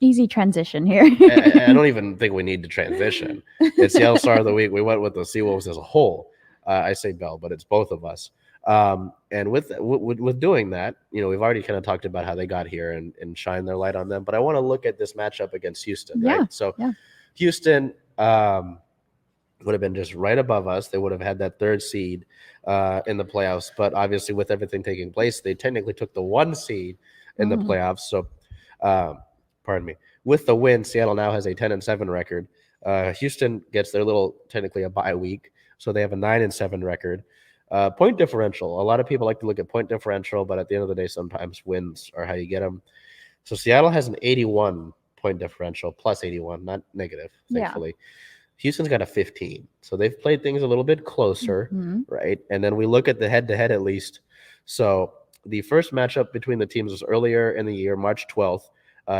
Easy transition here. I don't even think we need to transition. It's Seattle Star of the Week. We went with the Seawolves as a whole. I say Bel, but it's both of us. And with doing that, we've already kind of talked about how they got here and shine their light on them. But I want to look at this matchup against Houston, Yeah, right? So yeah. Houston would have been just right above us. They would have had that third seed in the playoffs. But obviously, with everything taking place, they technically took the 1 seed in the playoffs. So, pardon me. With the win, Seattle now has a 10-7 record. Houston gets their technically a bye week, so they have a 9-7 record. Point differential. A lot of people like to look at point differential, but at the end of the day, sometimes wins are how you get them. So Seattle has an 81 point differential, plus 81, not negative, thankfully. Yeah. Houston's got a 15. So they've played things a little bit closer, right? And then we look at the head-to-head at least. So the first matchup between the teams was earlier in the year, March 12th.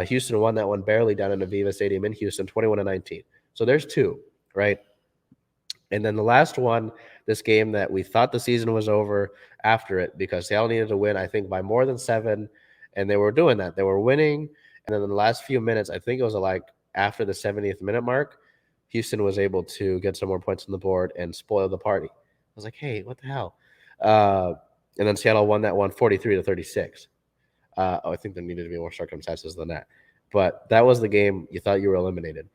Houston won that one barely down in Aviva Stadium in Houston, 21-19. So there's 2, right? And then the last one, this game that we thought the season was over after it because Seattle needed to win, I think, by more than 7, and they were doing that. They were winning, and then in the last few minutes, I think it was like after the 70th minute mark, Houston was able to get some more points on the board and spoil the party. I was like, hey, what the hell? And then Seattle won that one 43-36. I think there needed to be more circumstances than that. But that was the game you thought you were eliminated.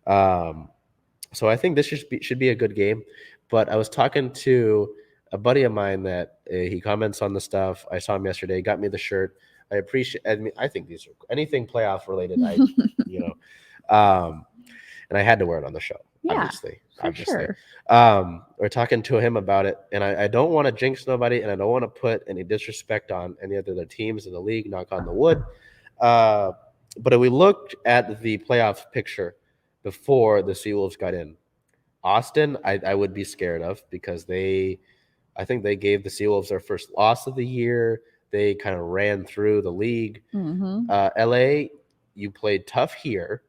So I think this should be a good game. But I was talking to a buddy of mine that he comments on the stuff. I saw him yesterday. He got me the shirt. I appreciate. I mean, I think these are anything playoff related. And I had to wear it on the show. Yeah, obviously. Sure. We're talking to him about it, and I don't want to jinx nobody, and I don't want to put any disrespect on any of the other teams in the league. Knock on the wood. But if we looked at the playoff picture before the Seawolves got in, Austin, I would be scared of because I think they gave the Seawolves their first loss of the year. They kind of ran through the league. LA, you played tough here,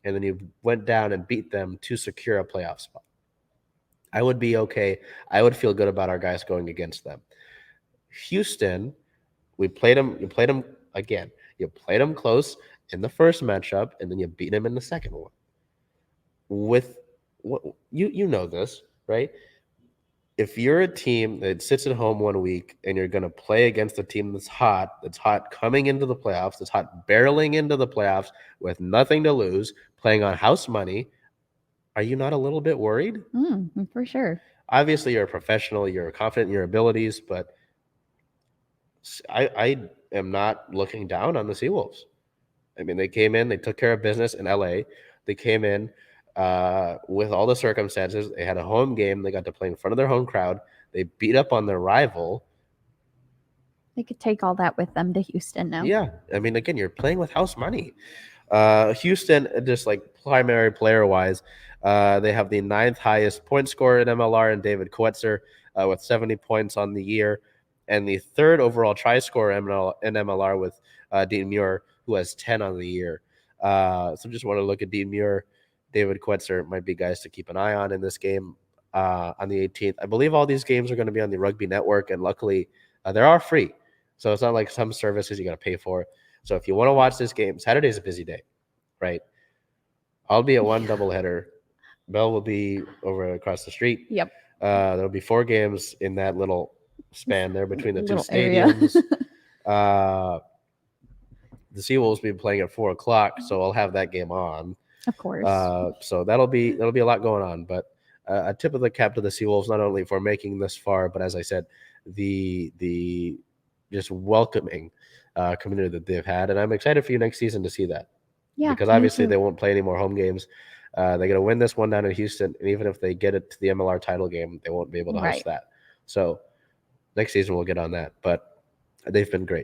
and then you went down and beat them to secure a playoff spot. I would be okay. I would feel good about our guys going against them. Houston, we played them. You played them again. You played them close in the first matchup, and then you beat them in the second one. With what you know this, right? If you're a team that sits at home 1 week and you're going to play against a team that's hot coming into the playoffs, that's hot barreling into the playoffs with nothing to lose, playing on house money, are you not a little bit worried? For sure. Obviously, you're a professional. You're confident in your abilities, but I am not looking down on the Seawolves. I mean, they came in, they took care of business in LA. They came in with all the circumstances. They had a home game. They got to play in front of their home crowd. They beat up on their rival. They could take all that with them to Houston now. Yeah. I mean, again, you're playing with house money. Houston, just like primary player-wise, they have the 9th highest point scorer in MLR in David Koetzer with 70 points on the year, and the 3rd overall try scorer in MLR with Dean Muir, who has 10 on the year. So just want to look at Dean Muir. David Koetzer might be guys to keep an eye on in this game on the 18th. I believe all these games are going to be on the Rugby Network, and luckily they are free. So it's not like some services you got to pay for. So if you want to watch this game, Saturday's a busy day, right? I'll be at one doubleheader. Bel will be over across the street. Yep. There'll be 4 games in that little span there between the 2 stadiums. The Seawolves will be playing at 4:00, so I'll have that game on. Of course. So that'll be a lot going on. But a tip of the cap to the Seawolves, not only for making this far, but as I said, the just welcoming community that they've had, and I'm excited for you next season to see that. Yeah, because obviously they won't play any more home games. They're going to win this one down in Houston, and even if they get it to the MLR title game, they won't be able to host that. So next season we'll get on that, but they've been great.